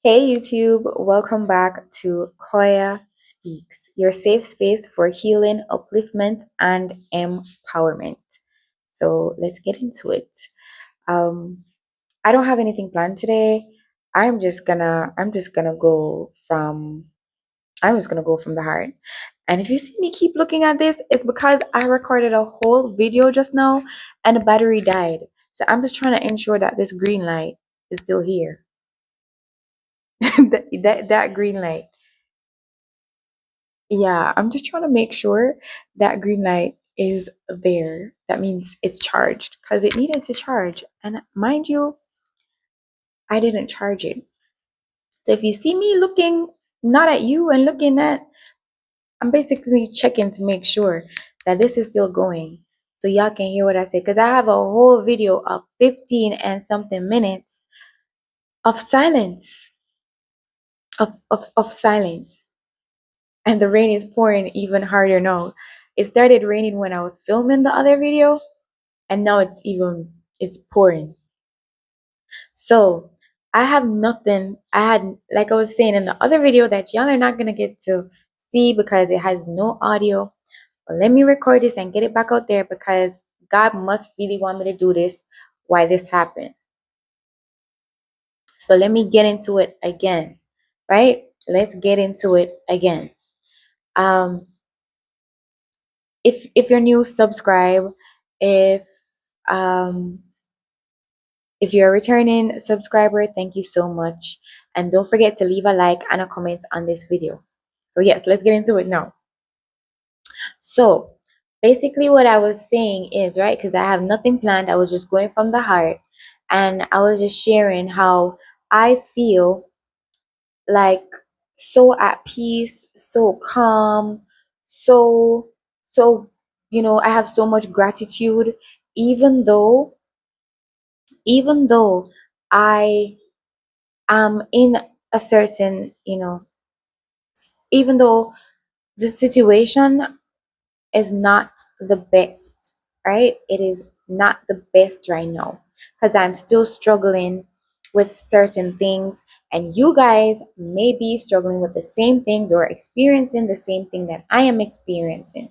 Hey YouTube, welcome back to Koya Speaks, your safe space for healing, upliftment, and empowerment. So let's get into it. Um, I don't have anything planned today. I'm just gonna go from the heart. And if you see me keep looking at this, it's because I recorded a whole video just now and the battery died. So I'm just trying to ensure that this green light is still here. that green light. Yeah, I'm just trying to make sure that green light is there. That means it's charged because it needed to charge. And mind you, I didn't charge it. So if you see me looking not at you and looking at, I'm basically checking to make sure that this is still going. So y'all can hear what I say. Because I have a whole video of 15 and something minutes of silence. Of silence. And the rain is pouring even harder now. It started raining when I was filming the other video, and now it's pouring. So I have nothing. I had, like I was saying in the other video, that y'all are not gonna get to see because it has no audio. But let me record this and get it back out there because God must really want me to do this. Why this happened? So let me get into it again. Right? Let's get into it again. Um, if you're new, subscribe. If um if you're a returning subscriber, thank you so much. And don't forget to leave a like and a comment on this video. So yes, let's get into it now. So basically what I was saying is, right, because I have nothing planned, I was just going from the heart, and I was just sharing how I feel like so at peace, so calm, so so I have so much gratitude, even though even though I am in a certain, even though the situation is not the best, right? It is not the best right now because I'm still struggling with certain things, and you guys may be struggling with the same things or experiencing the same thing that I am experiencing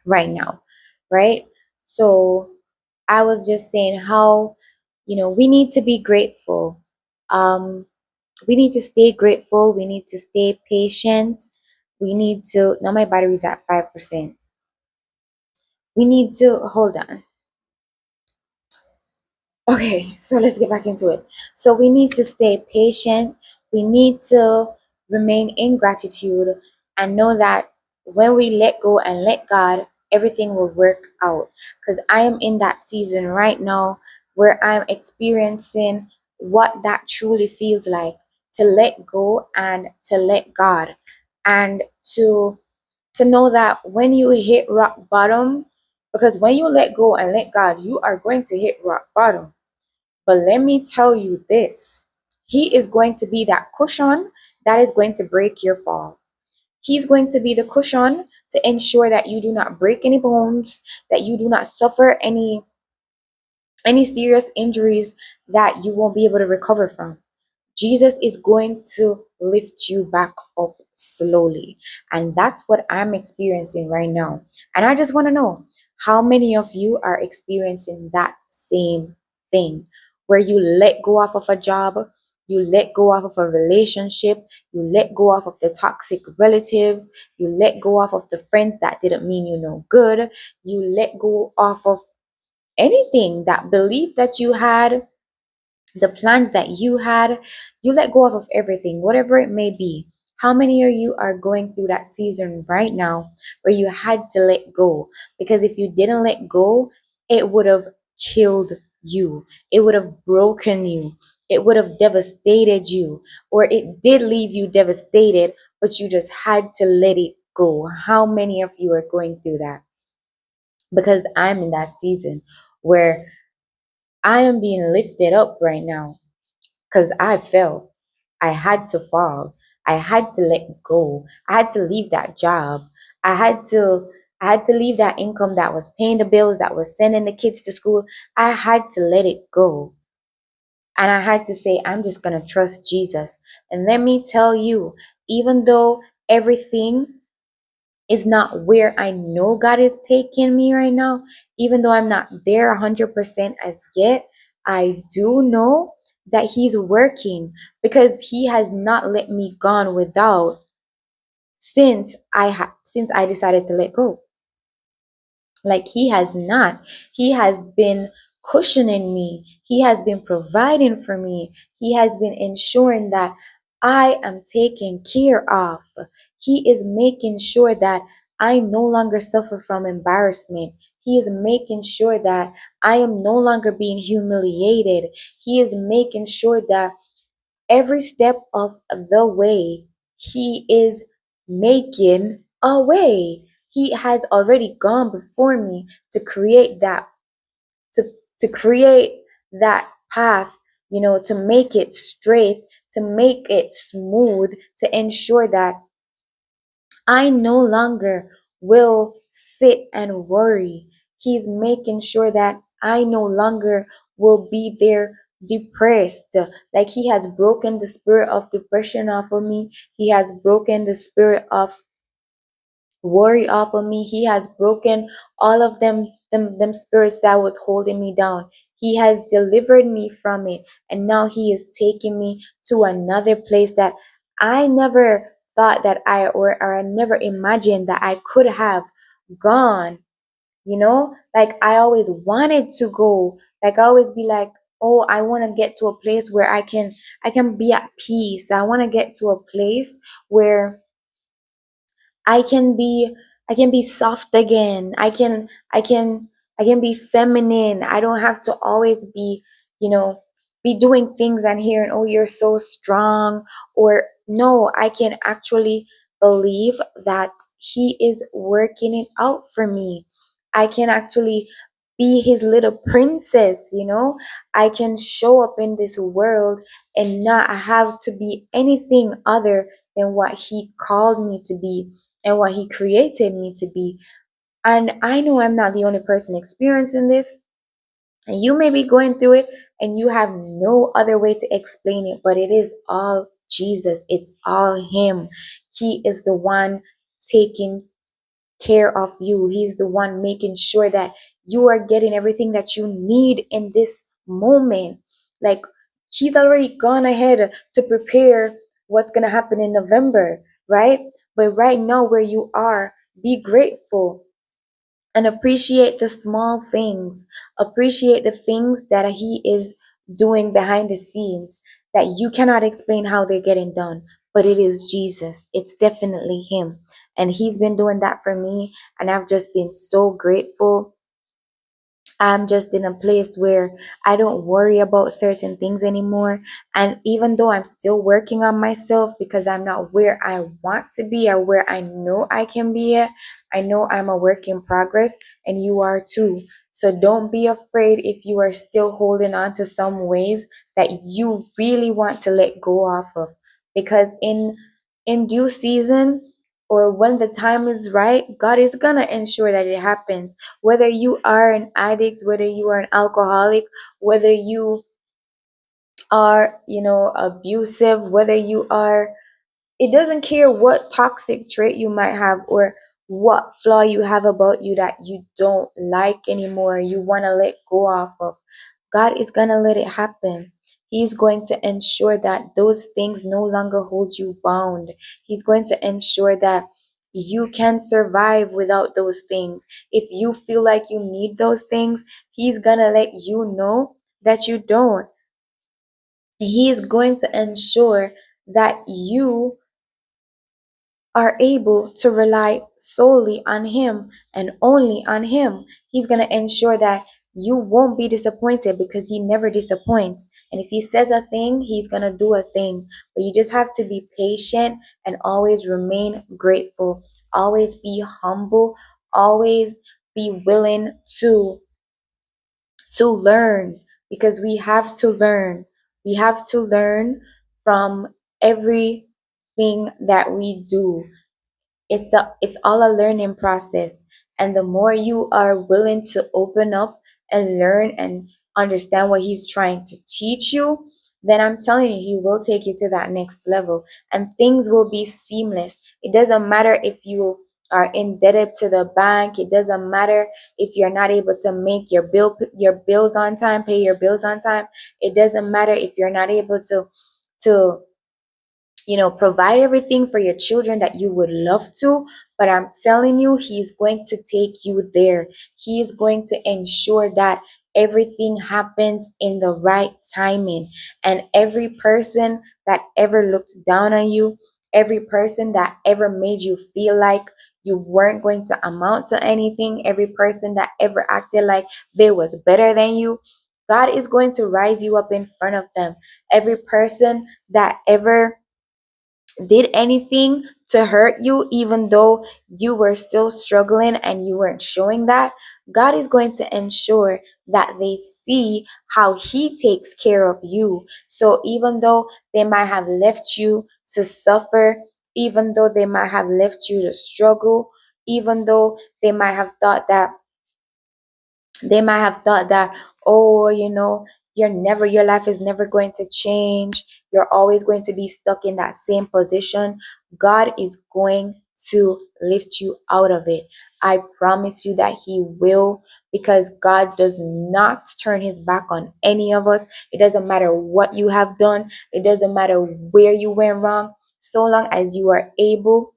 right now, right? So I was just saying how, we need to be grateful. We need to stay grateful. We need to stay patient. We need to, now my battery's at 5%. We need to, hold on. Okay, so let's get back into it. So we need to stay patient. We need to remain in gratitude and know that when we let go and let God, everything will work out. Because I am in that season right now where I'm experiencing what that truly feels like to let go and to let God, and to know that when you hit rock bottom, because when you let go and let God, you are going to hit rock bottom. But let me tell you this, He is going to be that cushion that is going to break your fall. He's going to be the cushion to ensure that you do not break any bones, that you do not suffer any serious injuries that you won't be able to recover from. Jesus is going to lift you back up slowly. And that's what I'm experiencing right now. And I just want to know how many of you are experiencing that same thing where you let go off of a job, you let go off of a relationship, you let go off of the toxic relatives, you let go off of the friends that didn't mean you no good, you let go off of anything, that belief that you had, the plans that you had, you let go of everything, whatever it may be. How many of you are going through that season right now where you had to let go? Because if you didn't let go, it would have killed you, it would have broken you, it would have devastated you, or it did leave you devastated, but you just had to let it go. How many of you are going through that? Because I'm in that season where I am being lifted up right now because I fell. I had to fall. I had to let go. I had to leave that job. I had to I had to leave that income that was paying the bills, that was sending the kids to school. I had to let it go. And I had to say, I'm just going to trust Jesus. And let me tell you, even though everything is not where I know God is taking me right now, even though I'm not there 100% as yet, I do know that He's working, because He has not let me gone without since I decided to let go. Like, He has not. He has been cushioning me. He has been providing for me. He has been ensuring that I am taken care of. He is making sure that I no longer suffer from embarrassment. He is making sure that I am no longer being humiliated. He is making sure that every step of the way, He is making a way. He has already gone before me to create to, to create that path, to make it straight, to make it smooth, to ensure that I no longer will sit and worry. He's making sure that I no longer will be there depressed. Like, He has broken the spirit of depression off of me. He has broken the spirit of worry off of me. He has broken all of them spirits that was holding me down. He has delivered me from it. And now He is taking me to another place that I never thought that or I never imagined that I could have gone. Like, I always wanted to go. Like, I always be like, oh, I want to get to a place where I can be at peace. I want to get to a place where I can be I can be soft again. I can be feminine. I don't have to always you know, be doing things and hearing, "Oh, you're so strong." Or no, I can actually believe that He is working it out for me. I can actually be His little princess. I can show up in this world and not have to be anything other than what He called me to be and what He created me to be. And I know I'm not the only person experiencing this. And you may be going through it and you have no other way to explain it, but it is all Jesus. It's all Him. He is the one taking care of you. He's the one making sure that you are getting everything that you need in this moment. Like, He's already gone ahead to prepare what's going to happen in November, right? But right now, where you are, be grateful and appreciate the small things. Appreciate the things that He is doing behind the scenes that you cannot explain how they're getting done, but it is Jesus. It's definitely Him. And He's been doing that for me. And I've just been so grateful. I'm just in a place where I don't worry about certain things anymore. And even though I'm still working on myself because I'm not where I want to be or where I know I can be at, I know I'm a work in progress and you are too. So don't be afraid if you are still holding on to some ways that you really want to let go off of. Because in due season, or when the time is right, God is gonna ensure that it happens. Whether you are an addict, whether you are an alcoholic, whether you are, abusive, whether you are, it doesn't care what toxic trait you might have or what flaw you have about you that you don't like anymore, you want to let go off of. God is going to let it happen. He's going to ensure that those things no longer hold you bound. He's going to ensure that you can survive without those things. If you feel like you need those things, He's going to let you know that you don't. He is going to ensure that you are able to rely solely on Him and only on Him. He's going to ensure that you won't be disappointed because He never disappoints. And if He says a thing, He's going to do a thing. But you just have to be patient and always remain grateful. Always be humble. Always be willing to learn, because we have to learn. We have to learn from everything that we do. It's all a learning process. And the more you are willing to open up and learn and understand what He's trying to teach you, then I'm telling you, He will take you to that next level and things will be seamless. It doesn't matter if you are indebted to the bank. It doesn't matter if you're not able to make your bills on time, pay your bills on time. It doesn't matter if you're not able to provide everything for your children that you would love to, but I'm telling you, He's going to take you there. He is going to ensure that everything happens in the right timing. And every person that ever looked down on you, every person that ever made you feel like you weren't going to amount to anything, every person that ever acted like they was better than you, God is going to rise you up in front of them. Every person that ever did anything to hurt you, even though you were still struggling and you weren't showing that, God is going to ensure that they see how He takes care of you. So even though they might have left you to suffer, even though they might have left you to struggle, even though they might have thought that, oh, your life is never going to change. You're always going to be stuck in that same position. God is going to lift you out of it. I promise you that He will, because God does not turn His back on any of us. It doesn't matter what you have done, it doesn't matter where you went wrong, so long as you are able.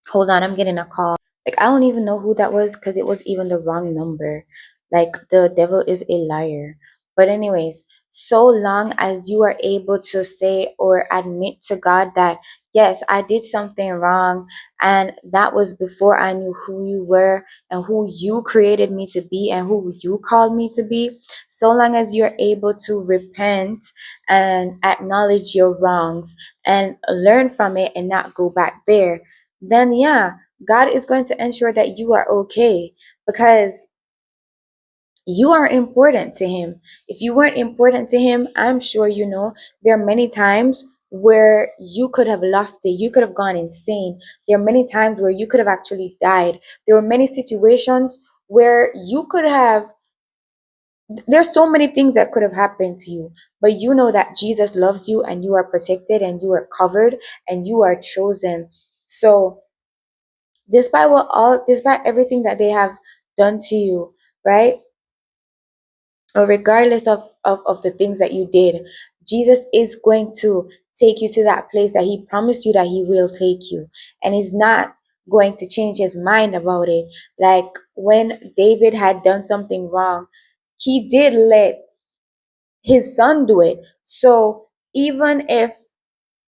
Hold on, I'm getting a call. Like, I don't even know who that was because it was even the wrong number. Like, the devil is a liar. But, anyways, so long as you are able to say or admit to God that, yes, I did something wrong, and that was before I knew who you were and who you created me to be and who you called me to be, so long as you're able to repent and acknowledge your wrongs and learn from it and not go back there, then yeah, God is going to ensure that you are okay, because you are important to Him. If you weren't important to Him, I'm sure there are many times where you could have lost it. You could have gone insane. There are many times where you could have actually died. There were many situations where there's so many things that could have happened to you, but you know that Jesus loves you and you are protected and you are covered and you are chosen. So, despite everything that they have done to you, right, or regardless of the things that you did, Jesus is going to take you to that place that He promised you that He will take you, and He's not going to change His mind about it. Like, when David had done something wrong, He did let his son do it. So even if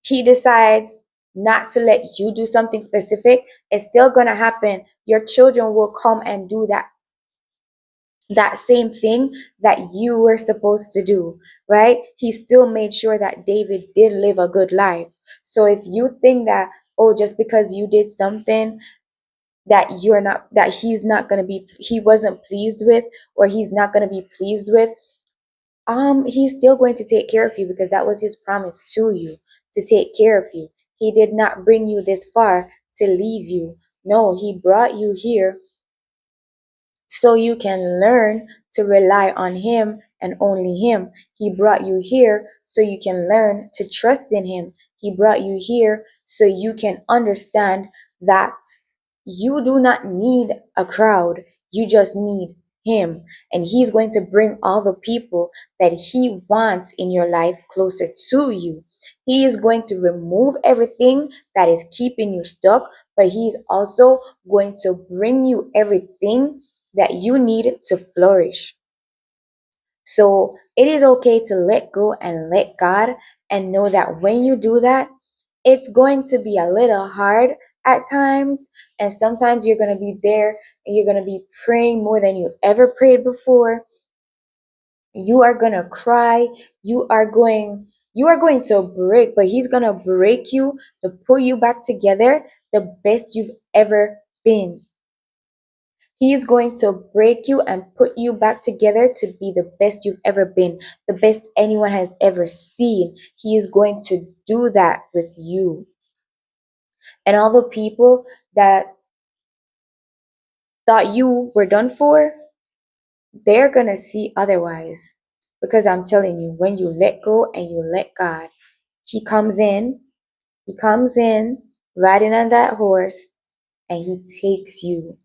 He decides not to let you do something specific, it's still going to happen. Your children will come and do that same thing that you were supposed to do, right? He still made sure that David did live a good life. So if you think that, oh, just because you did something that he wasn't pleased with, or He's not going to be pleased with, He's still going to take care of you, because that was His promise to you, to take care of you. He did not bring you this far to leave you. No, He brought you here so you can learn to rely on Him and only Him. He brought you here so you can learn to trust in Him. He brought you here so you can understand that you do not need a crowd, you just need Him. And He's going to bring all the people that He wants in your life closer to you. He is going to remove everything that is keeping you stuck, but He is also going to bring you everything that you need to flourish. So it is okay to let go and let God, and know that when you do that, it's going to be a little hard at times. And sometimes you're going to be there and you're going to be praying more than you ever prayed before. You are going to cry. You are going to break, but He's going to break you to pull you back together the best you've ever been. He is going to break you and put you back together to be the best you've ever been, the best anyone has ever seen. He is going to do that with you. And all the people that thought you were done for, they're going to see otherwise. Because I'm telling you, when you let go and you let God, He comes in, He comes in riding on that horse, and He takes you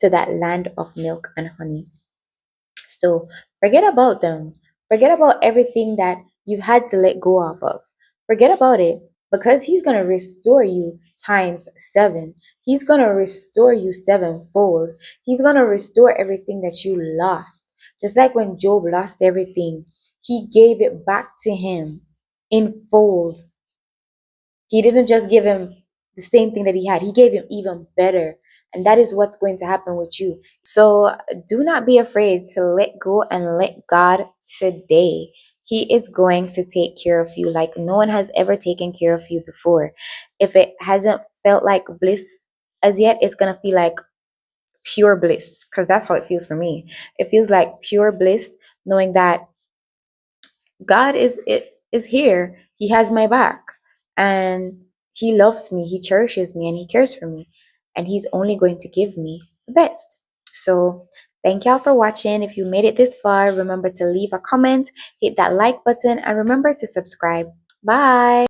to that land of milk and honey. So forget about them. Forget about everything that you've had to let go of. Forget about it, because He's going to restore you times seven. He's going to restore you sevenfold. He's going to restore everything that you lost. Just like when Job lost everything, he gave it back to him in folds. He didn't just give him the same thing that he had, he gave him even better. And that is what's going to happen with you. So do not be afraid to let go and let God today. He is going to take care of you like no one has ever taken care of you before. If it hasn't felt like bliss as yet, it's going to feel like pure bliss, because that's how it feels for me. It feels like pure bliss, knowing that God is here. He has my back, and He loves me. He cherishes me, and He cares for me, and He's only going to give me the best. So thank y'all for watching. If you made it this far, remember to leave a comment, hit that like button, and remember to subscribe. Bye.